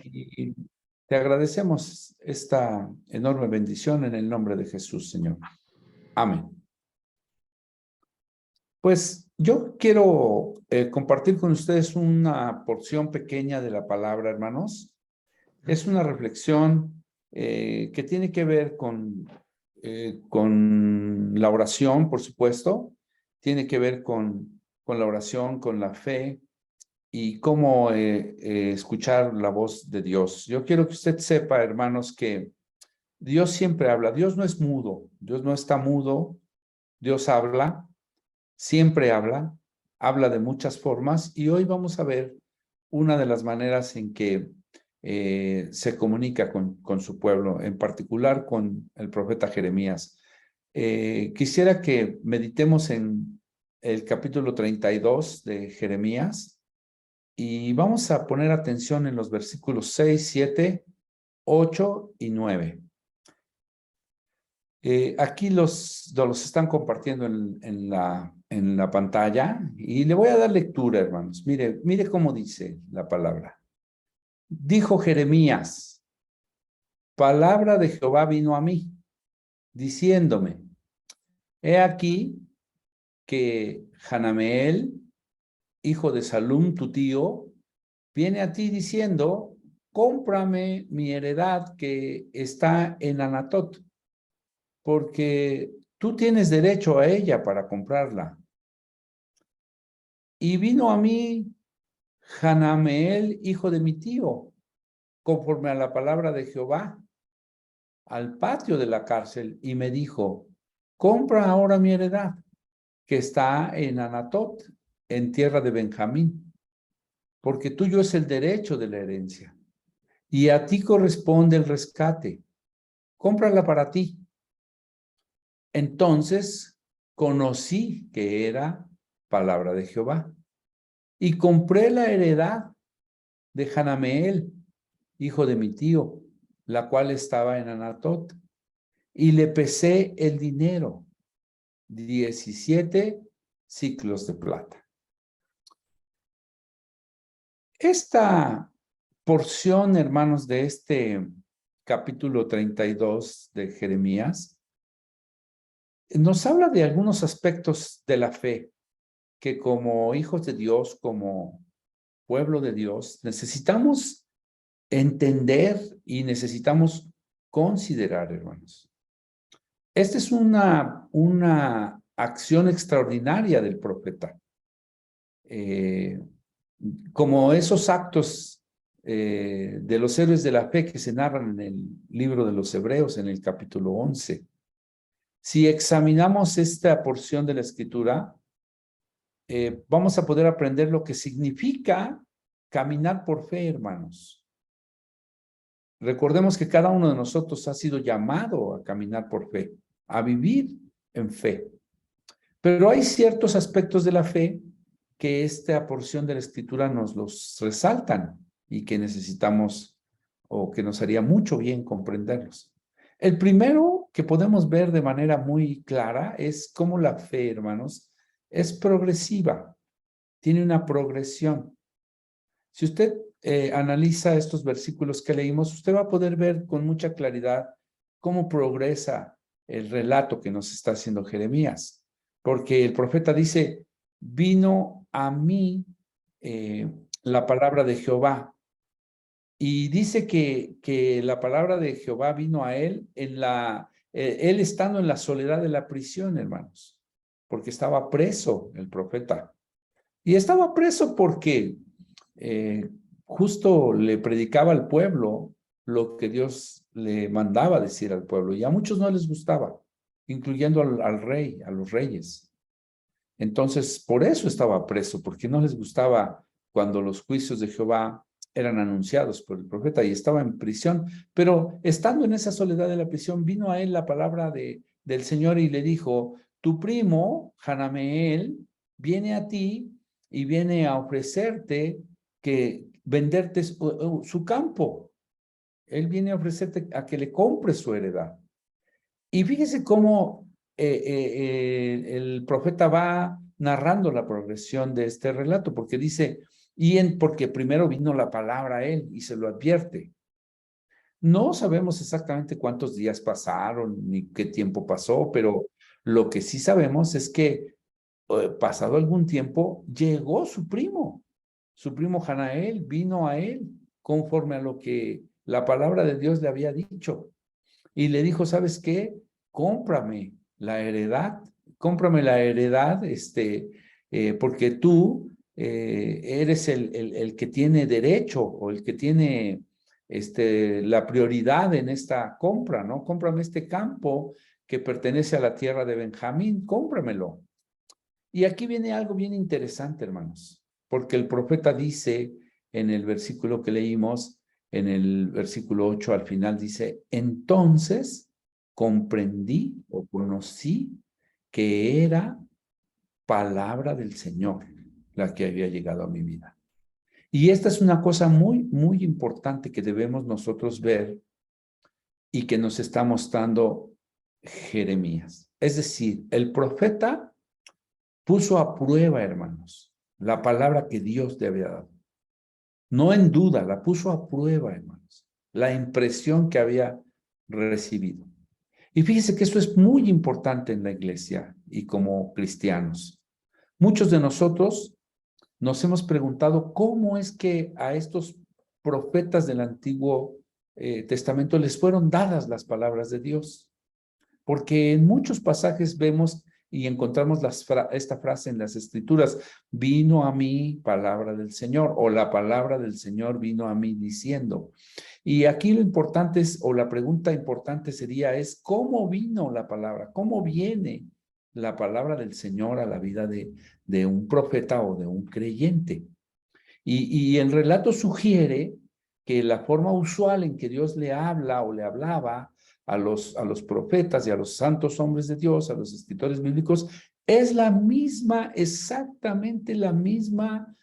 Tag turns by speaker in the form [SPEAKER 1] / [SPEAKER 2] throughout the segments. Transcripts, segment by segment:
[SPEAKER 1] Y te agradecemos esta enorme bendición en el nombre de Jesús, Señor. Amén. Pues yo quiero compartir con ustedes una porción pequeña de la palabra, hermanos. Es una reflexión que tiene que ver con la oración, por supuesto. Tiene que ver con la oración, con la fe y cómo escuchar la voz de Dios. Yo quiero que usted sepa, hermanos, que Dios siempre habla. Dios no es mudo. Dios no está mudo. Dios habla. Siempre habla de muchas formas y hoy vamos a ver una de las maneras en que se comunica con su pueblo, en particular con el profeta Jeremías. Quisiera que meditemos en el capítulo 32 de Jeremías y vamos a poner atención en los versículos 6, 7, 8 y 9. Aquí los están compartiendo en la pantalla y le voy a dar lectura, hermanos. Mire cómo dice la palabra. Dijo Jeremías, palabra de Jehová vino a mí, diciéndome, he aquí que Hanameel, hijo de Salum, tu tío, viene a ti diciendo, cómprame mi heredad que está en Anatot, porque tú tienes derecho a ella para comprarla. Y vino a mí Hanameel, hijo de mi tío, conforme a la palabra de Jehová, al patio de la cárcel, y me dijo, compra ahora mi heredad, que está en Anatot, en tierra de Benjamín, porque tuyo es el derecho de la herencia, y a ti corresponde el rescate. Cómprala para ti. Entonces conocí que era palabra de Jehová, y compré la heredad de Hanameel, hijo de mi tío, la cual estaba en Anatot, y le pesé el dinero, 17 siclos de plata. Esta porción, hermanos, de este capítulo 32 de Jeremías, nos habla de algunos aspectos de la fe que como hijos de Dios, como pueblo de Dios, necesitamos entender y necesitamos considerar, hermanos. Esta es una acción extraordinaria del profeta. Como esos actos de los héroes de la fe que se narran en el libro de los Hebreos, en el capítulo 11. Si examinamos esta porción de la Escritura, vamos a poder aprender lo que significa caminar por fe, hermanos. Recordemos que cada uno de nosotros ha sido llamado a caminar por fe, a vivir en fe. Pero hay ciertos aspectos de la fe que esta porción de la Escritura nos los resaltan y que necesitamos o que nos haría mucho bien comprenderlos. El primero que podemos ver de manera muy clara es cómo la fe, hermanos, es progresiva, tiene una progresión. Si usted analiza estos versículos que leímos, usted va a poder ver con mucha claridad cómo progresa el relato que nos está haciendo Jeremías. Porque el profeta dice, vino a mí la palabra de Jehová. Y dice que la palabra de Jehová vino a él él estando en la soledad de la prisión, hermanos. Porque estaba preso el profeta. Y estaba preso porque justo le predicaba al pueblo lo que Dios le mandaba decir al pueblo, y a muchos no les gustaba, incluyendo al rey, a los reyes. Entonces, por eso estaba preso, porque no les gustaba cuando los juicios de Jehová eran anunciados por el profeta y estaba en prisión. Pero estando en esa soledad de la prisión, vino a él la palabra del Señor y le dijo, tu primo, Hanameel, viene a ti y viene a ofrecerte que venderte su campo. Él viene a ofrecerte a que le compres su heredad. Y fíjese cómo el profeta va narrando la progresión de este relato, porque dice, Porque primero vino la palabra a él y se lo advierte. No sabemos exactamente cuántos días pasaron ni qué tiempo pasó, pero lo que sí sabemos es que pasado algún tiempo llegó su primo Hanael, vino a él conforme a lo que la palabra de Dios le había dicho. Y le dijo, ¿sabes qué? Cómprame la heredad, cómprame la heredad, porque tú eres el que tiene derecho o el que tiene la prioridad en esta compra, ¿no? Cómprame este campo que pertenece a la tierra de Benjamín, cómpramelo. Y aquí viene algo bien interesante, hermanos, porque el profeta dice en el versículo que leímos, en el versículo 8 al final dice, entonces comprendí o conocí que era palabra del Señor la que había llegado a mi vida. Y esta es una cosa muy, muy importante que debemos nosotros ver y que nos está mostrando Jeremías. Es decir, el profeta puso a prueba, hermanos, la palabra que Dios le había dado. No en duda, la puso a prueba, hermanos, la impresión que había recibido. Y fíjese que esto es muy importante en la iglesia y como cristianos. Muchos de nosotros nos hemos preguntado cómo es que a estos profetas del Antiguo Testamento les fueron dadas las palabras de Dios. Porque en muchos pasajes vemos y encontramos esta frase en las Escrituras, vino a mí palabra del Señor, o la palabra del Señor vino a mí diciendo. Y aquí lo importante es, o la pregunta importante sería, es ¿cómo vino la palabra? ¿Cómo viene la palabra del Señor a la vida de un profeta o de un creyente? Y el relato sugiere que la forma usual en que Dios le habla o le hablaba a los profetas y a los santos hombres de Dios, a los escritores bíblicos, es la misma, exactamente la misma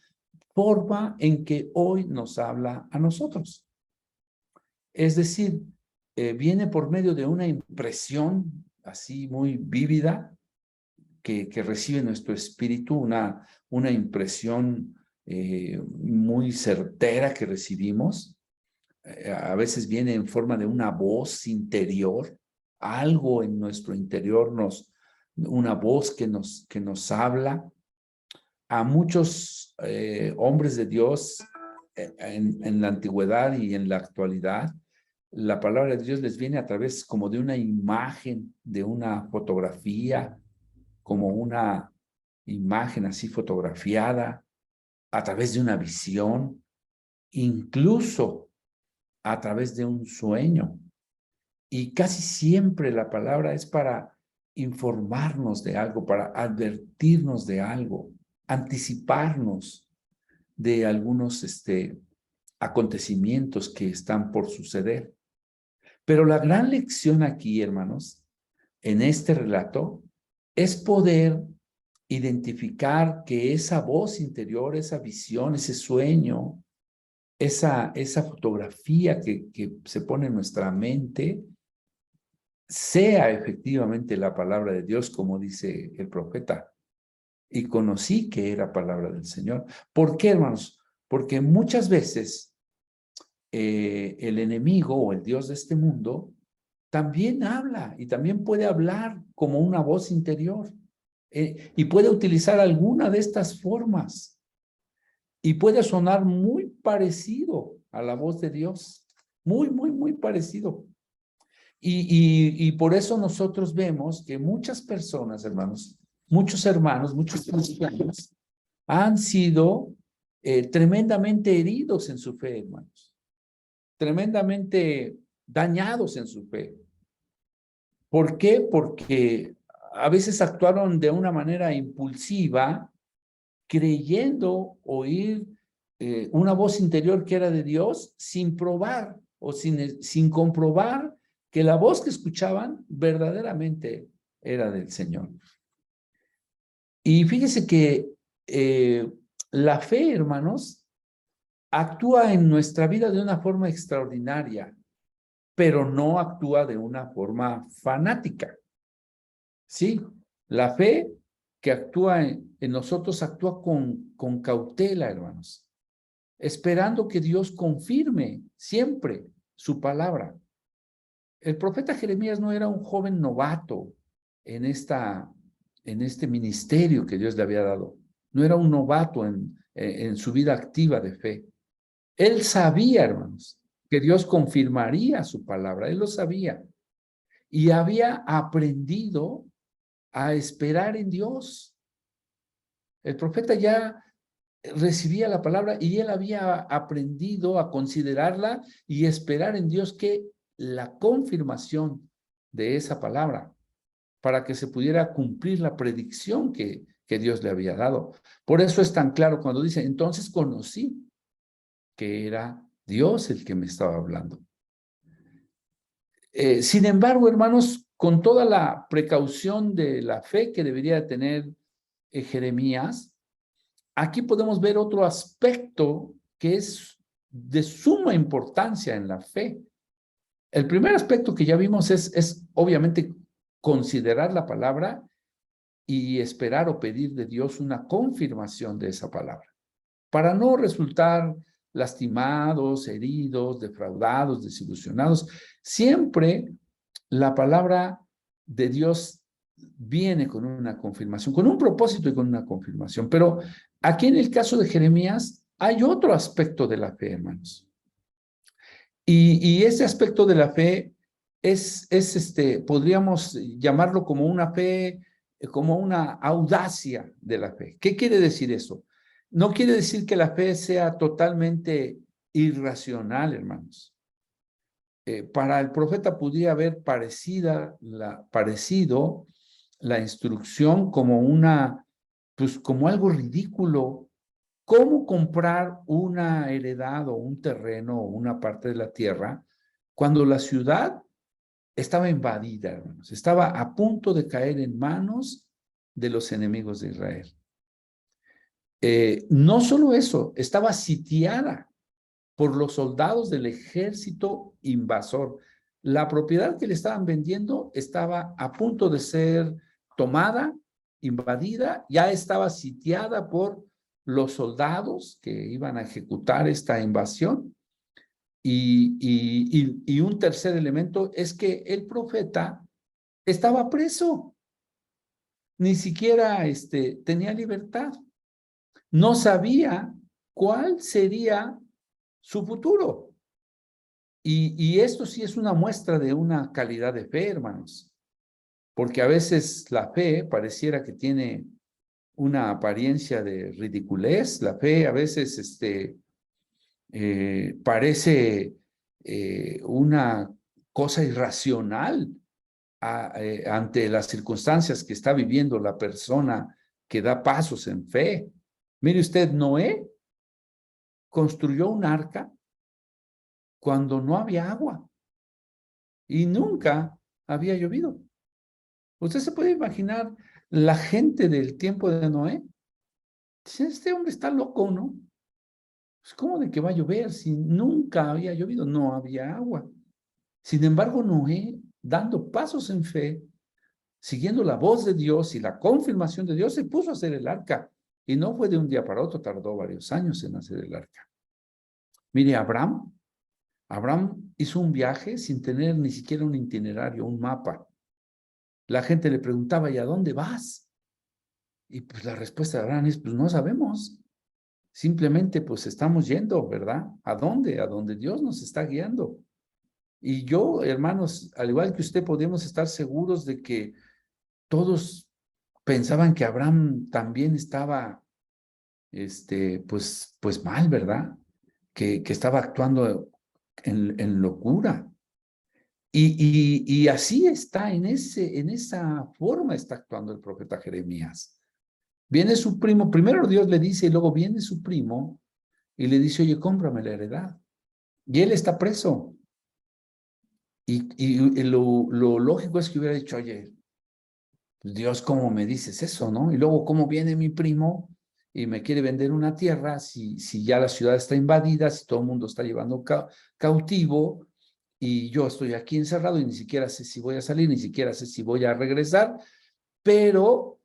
[SPEAKER 1] forma en que hoy nos habla a nosotros. Es decir, viene por medio de una impresión así muy vívida que recibe nuestro espíritu, una impresión muy certera que recibimos. A veces viene en forma de una voz interior, algo en nuestro interior una voz que nos habla. A muchos hombres de Dios en la antigüedad y en la actualidad, la palabra de Dios les viene a través como de una imagen, de una fotografía, como una imagen así fotografiada, a través de una visión, incluso a través de un sueño. Y casi siempre la palabra es para informarnos de algo, para advertirnos de algo, anticiparnos de algunos acontecimientos que están por suceder. Pero la gran lección aquí, hermanos, en este relato, es poder identificar que esa voz interior, esa visión, ese sueño, esa fotografía que se pone en nuestra mente, sea efectivamente la palabra de Dios, como dice el profeta. Y conocí que era palabra del Señor. ¿Por qué, hermanos? Porque muchas veces el enemigo o el Dios de este mundo también habla y también puede hablar como una voz interior y puede utilizar alguna de estas formas y puede sonar muy parecido a la voz de Dios, muy, muy, muy parecido. Y por eso nosotros vemos que muchas personas, hermanos, muchos hermanos, muchos cristianos han sido tremendamente heridos en su fe, hermanos, tremendamente dañados en su fe. ¿Por qué? Porque a veces actuaron de una manera impulsiva, creyendo oír una voz interior que era de Dios, sin probar o sin comprobar que la voz que escuchaban verdaderamente era del Señor. Y fíjese que la fe, hermanos, actúa en nuestra vida de una forma extraordinaria, pero no actúa de una forma fanática. Sí, la fe que actúa en nosotros actúa con cautela, hermanos. esperando que Dios confirme siempre su palabra. El profeta Jeremías no era un joven novato en este ministerio que Dios le había dado. No era un novato en su vida activa de fe. Él sabía, hermanos, que Dios confirmaría su palabra. Él lo sabía. Y había aprendido a esperar en Dios. El profeta ya recibía la palabra y él había aprendido a considerarla y esperar en Dios que la confirmación de esa palabra para que se pudiera cumplir la predicción que Dios le había dado. Por eso es tan claro cuando dice, entonces conocí que era Dios el que me estaba hablando. Sin embargo, hermanos, con toda la precaución de la fe que debería tener Jeremías, aquí podemos ver otro aspecto que es de suma importancia en la fe. El primer aspecto que ya vimos es obviamente considerar la palabra y esperar o pedir de Dios una confirmación de esa palabra, para no resultar lastimados, heridos, defraudados, desilusionados. Siempre la palabra de Dios viene con una confirmación, con un propósito y con una confirmación. Pero aquí en el caso de Jeremías hay otro aspecto de la fe, hermanos. Y ese aspecto de la fe podríamos llamarlo como una fe, como una audacia de la fe. ¿Qué quiere decir eso? No quiere decir que la fe sea totalmente irracional, hermanos. Para el profeta podría haber parecido la instrucción como pues como algo ridículo. ¿Cómo comprar una heredad o un terreno o una parte de la tierra cuando la ciudad estaba invadida, hermanos? Estaba a punto de caer en manos de los enemigos de Israel. No solo eso, estaba sitiada por los soldados del ejército invasor. La propiedad que le estaban vendiendo estaba a punto de ser tomada, invadida, ya estaba sitiada por los soldados que iban a ejecutar esta invasión. Y un tercer elemento es que el profeta estaba preso, ni siquiera tenía libertad, no sabía cuál sería su futuro. Y esto sí es una muestra de una calidad de fe, hermanos, porque a veces la fe pareciera que tiene una apariencia de ridiculez, la fe a veces parece una cosa irracional ante las circunstancias que está viviendo la persona que da pasos en fe. Mire usted, Noé construyó un arca cuando no había agua y nunca había llovido. Usted se puede imaginar la gente del tiempo de Noé. Dice, este hombre está loco, ¿no? Pues, ¿cómo de que va a llover si nunca había llovido? No había agua. Sin embargo, Noé, dando pasos en fe, siguiendo la voz de Dios y la confirmación de Dios, se puso a hacer el arca. Y no fue de un día para otro, tardó varios años en hacer el arca. Mire, Abraham hizo un viaje sin tener ni siquiera un itinerario, un mapa. La gente le preguntaba, ¿y a dónde vas? Y pues la respuesta de Abraham es, pues no sabemos. Simplemente pues estamos yendo, ¿verdad? ¿A dónde? A donde Dios nos está guiando. Y yo, hermanos, al igual que usted, podemos estar seguros de que todos pensaban que Abraham también estaba, pues mal, ¿verdad? Que estaba actuando en locura. Y así está, en esa forma está actuando el profeta Jeremías. Viene su primo, primero Dios le dice y luego viene su primo y le dice, oye, cómprame la heredad. Y él está preso. Y lo lógico es que hubiera dicho, oye, Dios, ¿cómo me dices eso, no? Y luego, ¿cómo viene mi primo y me quiere vender una tierra si ya la ciudad está invadida, si todo el mundo está llevando cautivo y yo estoy aquí encerrado y ni siquiera sé si voy a salir, ni siquiera sé si voy a regresar, pero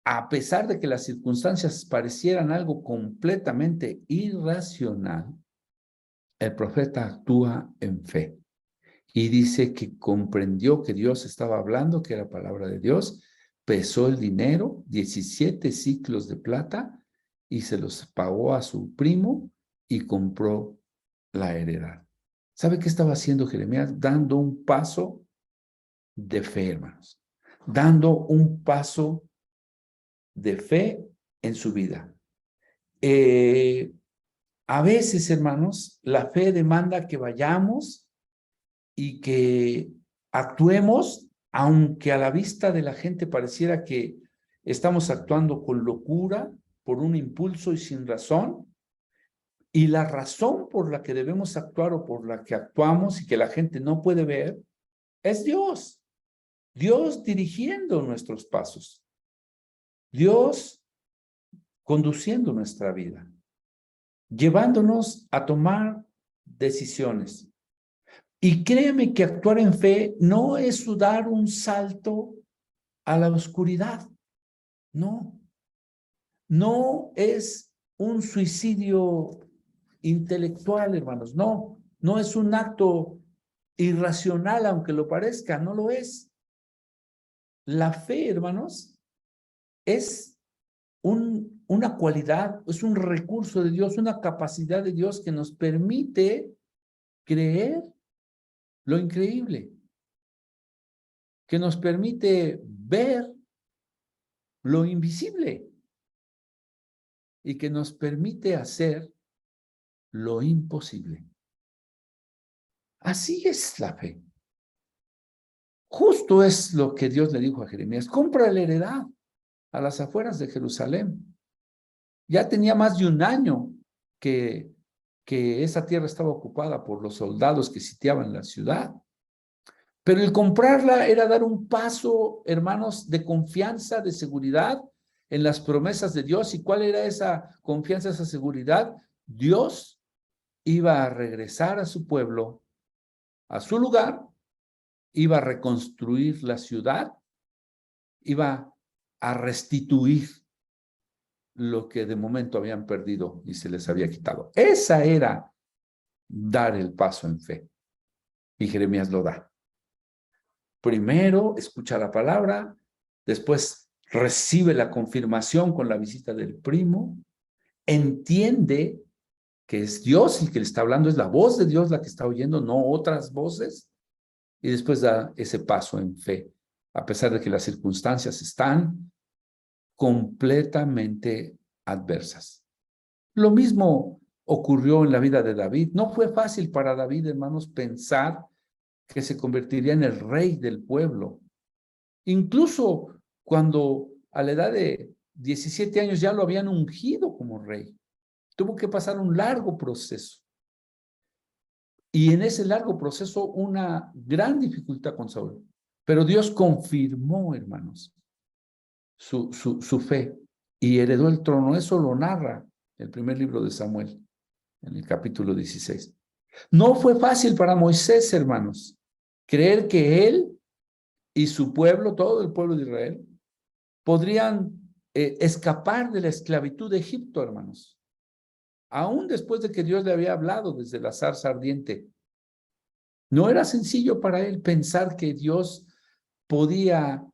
[SPEAKER 1] a pesar de que las circunstancias parecieran algo completamente irracional, el profeta actúa en fe y dice que comprendió que Dios estaba hablando, que era palabra de Dios, pesó el dinero, 17 siclos de plata, y se los pagó a su primo y compró la heredad. ¿Sabe qué estaba haciendo Jeremías? Dando un paso de fe, hermanos. Dando un paso de fe en su vida. A veces, hermanos, la fe demanda que vayamos y que actuemos, aunque a la vista de la gente pareciera que estamos actuando con locura, por un impulso y sin razón. Y la razón por la que debemos actuar o por la que actuamos y que la gente no puede ver es Dios. Dios dirigiendo nuestros pasos. Dios conduciendo nuestra vida. Llevándonos a tomar decisiones. Y créeme que actuar en fe no es dar un salto a la oscuridad. No. No es un suicidio intelectual, hermanos. No. No es un acto irracional, aunque lo parezca. No lo es. La fe, hermanos, es una cualidad, es un recurso de Dios, una capacidad de Dios que nos permite creer lo increíble, que nos permite ver lo invisible y que nos permite hacer lo imposible. Así es la fe. Justo es lo que Dios le dijo a Jeremías: compra la heredad a las afueras de Jerusalén. Ya tenía más de un año que esa tierra estaba ocupada por los soldados que sitiaban la ciudad. Pero el comprarla era dar un paso, hermanos, de confianza, de seguridad en las promesas de Dios. ¿Y cuál era esa confianza, esa seguridad? Dios iba a regresar a su pueblo, a su lugar, iba a reconstruir la ciudad, iba a restituir lo que de momento habían perdido y se les había quitado. Esa era dar el paso en fe. Y Jeremías lo da. Primero escucha la palabra, después recibe la confirmación con la visita del primo, entiende que es Dios el que le está hablando, es la voz de Dios la que está oyendo, no otras voces, y después da ese paso en fe, a pesar de que las circunstancias están completamente adversas. Lo mismo ocurrió en la vida de David. No fue fácil para David, hermanos, pensar que se convertiría en el rey del pueblo. Incluso cuando a la edad de 17 años ya lo habían ungido como rey. Tuvo que pasar un largo proceso. Y en ese largo proceso una gran dificultad con Saúl. Pero Dios confirmó, hermanos, su fe y heredó el trono. Eso lo narra el primer libro de Samuel, en el capítulo 16. No fue fácil para Moisés, hermanos, creer que él y su pueblo, todo el pueblo de Israel, podrían escapar de la esclavitud de Egipto, hermanos. Aún después de que Dios le había hablado desde la zarza ardiente. No era sencillo para él pensar que Dios podía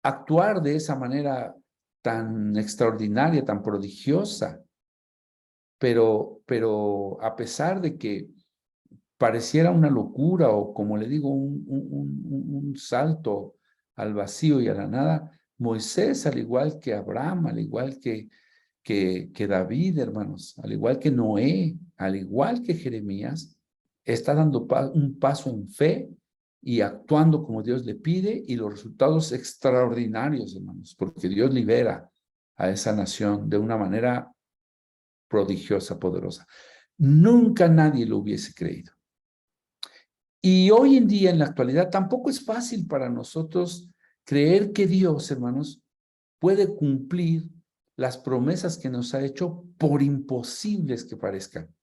[SPEAKER 1] actuar de esa manera tan extraordinaria, tan prodigiosa. Pero a pesar de que pareciera una locura o, como le digo, un salto al vacío y a la nada, Moisés, al igual que Abraham, al igual que David, hermanos, al igual que Noé, al igual que Jeremías, está dando un paso en fe y actuando como Dios le pide, y los resultados extraordinarios, hermanos, porque Dios libera a esa nación de una manera prodigiosa, poderosa. Nunca nadie lo hubiese creído. Y hoy en día, en la actualidad, tampoco es fácil para nosotros creer que Dios, hermanos, puede cumplir las promesas que nos ha hecho, por imposibles que parezcan.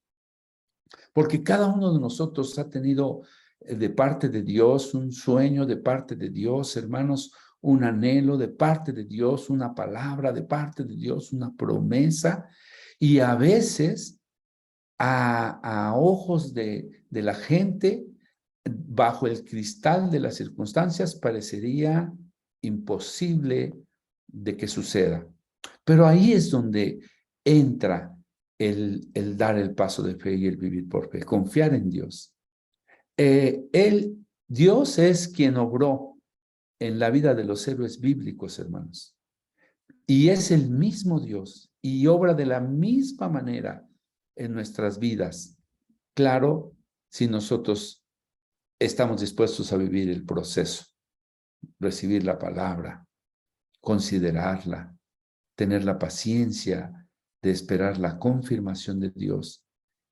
[SPEAKER 1] Porque cada uno de nosotros ha tenido de parte de Dios un sueño, de parte de Dios, hermanos, un anhelo de parte de Dios, una palabra de parte de Dios, una promesa, y a veces a ojos de la gente, bajo el cristal de las circunstancias, parecería imposible de que suceda. Pero ahí es donde entra el dar el paso de fe y el vivir por fe, confiar en Dios. Dios es quien obró en la vida de los héroes bíblicos, hermanos. Y es el mismo Dios y obra de la misma manera en nuestras vidas. Claro, si nosotros estamos dispuestos a vivir el proceso, recibir la palabra, considerarla, tener la paciencia de esperar la confirmación de Dios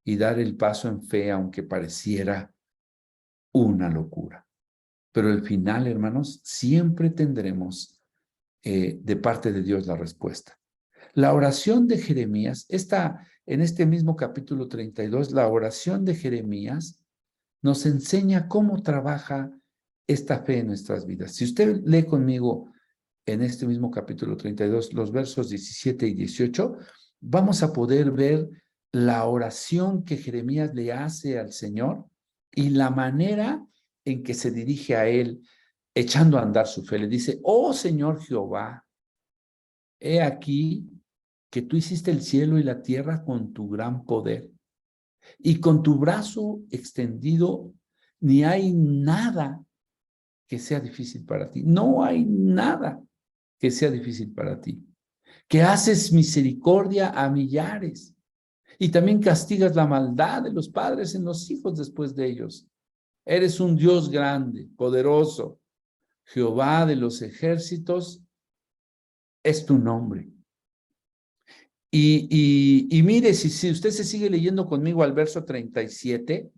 [SPEAKER 1] y dar el paso en fe, aunque pareciera una locura. Pero al final, hermanos, siempre tendremos de parte de Dios la respuesta. La oración de Jeremías, en este mismo capítulo 32, la oración de Jeremías nos enseña cómo trabaja esta fe en nuestras vidas. Si usted lee conmigo en este mismo capítulo 32, los versos 17 y 18, vamos a poder ver la oración que Jeremías le hace al Señor y la manera en que se dirige a él, echando a andar su fe. Le dice: oh Señor Jehová, he aquí que tú hiciste el cielo y la tierra con tu gran poder, y con tu brazo extendido ni hay nada que sea difícil para ti. No hay nada que sea difícil para ti. Que haces misericordia a millares y también castigas la maldad de los padres en los hijos después de ellos. Eres un Dios grande, poderoso. Jehová de los ejércitos es tu nombre. Y mire, si usted se sigue leyendo conmigo al verso 37,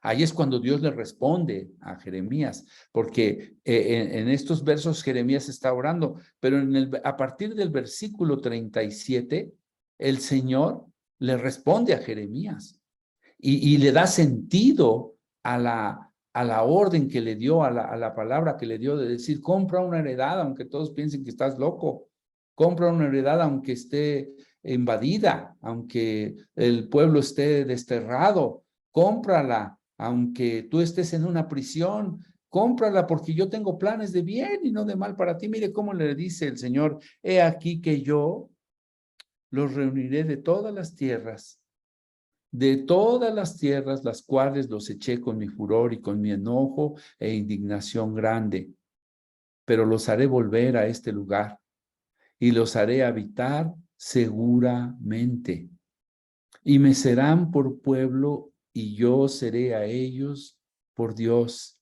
[SPEAKER 1] ahí es cuando Dios le responde a Jeremías, porque en estos versos Jeremías está orando, pero a partir del versículo 37, el Señor le responde a Jeremías y le da sentido a la orden que le dio, a la palabra que le dio de decir: compra una heredad aunque todos piensen que estás loco, compra una heredad aunque esté invadida, aunque el pueblo esté desterrado, cómprala aunque tú estés en una prisión, cómprala porque yo tengo planes de bien y no de mal para ti. Mire cómo le dice el Señor: he aquí que yo los reuniré de todas las tierras, las cuales los eché con mi furor y con mi enojo e indignación grande, pero los haré volver a este lugar y los haré habitar seguramente, y me serán por pueblo y yo seré a ellos por Dios,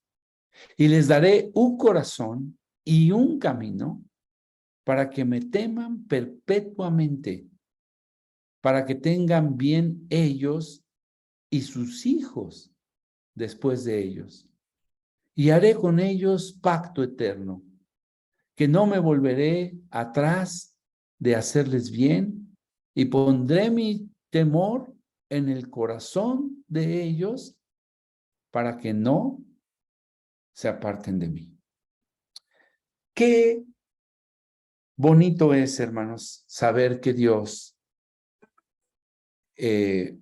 [SPEAKER 1] y les daré un corazón y un camino para que me teman perpetuamente, para que tengan bien ellos y sus hijos después de ellos. Y haré con ellos pacto eterno, que no me volveré atrás de hacerles bien, y pondré mi temor en el corazón de ellos para que no se aparten de mí. Qué bonito es, hermanos, saber que Dios tiene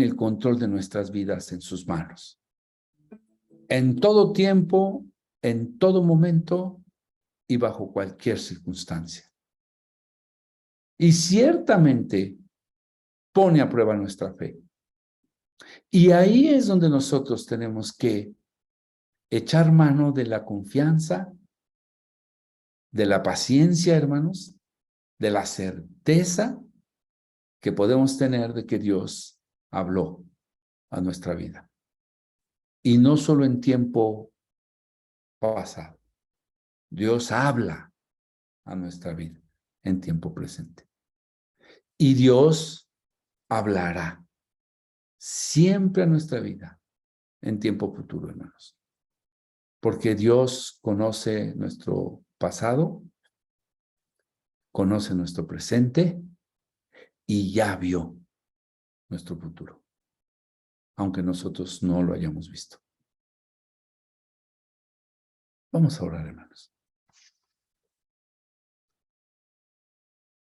[SPEAKER 1] el control de nuestras vidas en sus manos. En todo tiempo, en todo momento y bajo cualquier circunstancia. Y ciertamente pone a prueba nuestra fe. Y ahí es donde nosotros tenemos que echar mano de la confianza, de la paciencia, hermanos, de la certeza que podemos tener de que Dios habló a nuestra vida. Y no solo en tiempo pasado. Dios habla a nuestra vida en tiempo presente. Y Dios hablará siempre a nuestra vida en tiempo futuro, hermanos. Porque Dios conoce nuestro pasado, conoce nuestro presente y ya vio nuestro futuro, aunque nosotros no lo hayamos visto. Vamos a orar, hermanos.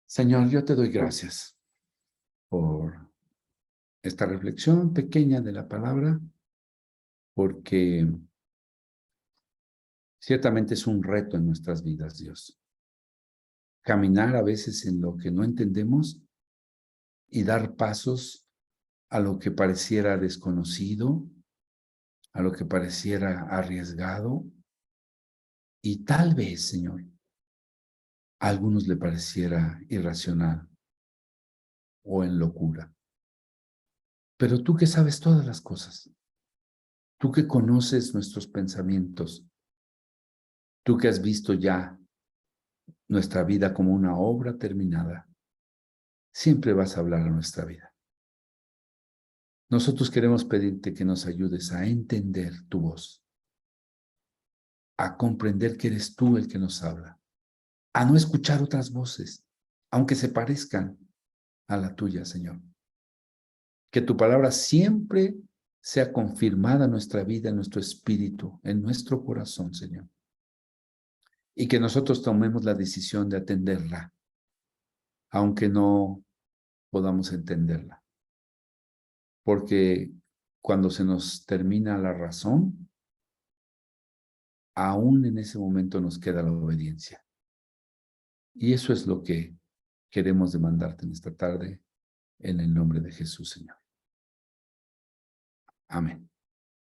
[SPEAKER 1] Señor, yo te doy gracias por esta reflexión pequeña de la palabra, porque ciertamente es un reto en nuestras vidas, Dios. Caminar a veces en lo que no entendemos y dar pasos a lo que pareciera desconocido, a lo que pareciera arriesgado, y tal vez, Señor, a algunos le pareciera irracional o en locura. Pero tú que sabes todas las cosas, tú que conoces nuestros pensamientos, tú que has visto ya nuestra vida como una obra terminada, siempre vas a hablar a nuestra vida. Nosotros queremos pedirte que nos ayudes a entender tu voz, a comprender que eres tú el que nos habla, a no escuchar otras voces, aunque se parezcan a la tuya, Señor. Que tu palabra siempre sea confirmada en nuestra vida, en nuestro espíritu, en nuestro corazón, Señor. Y que nosotros tomemos la decisión de atenderla, aunque no podamos entenderla. Porque cuando se nos termina la razón, aún en ese momento nos queda la obediencia. Y eso es lo que queremos demandarte en esta tarde, en el nombre de Jesús, Señor. Amén.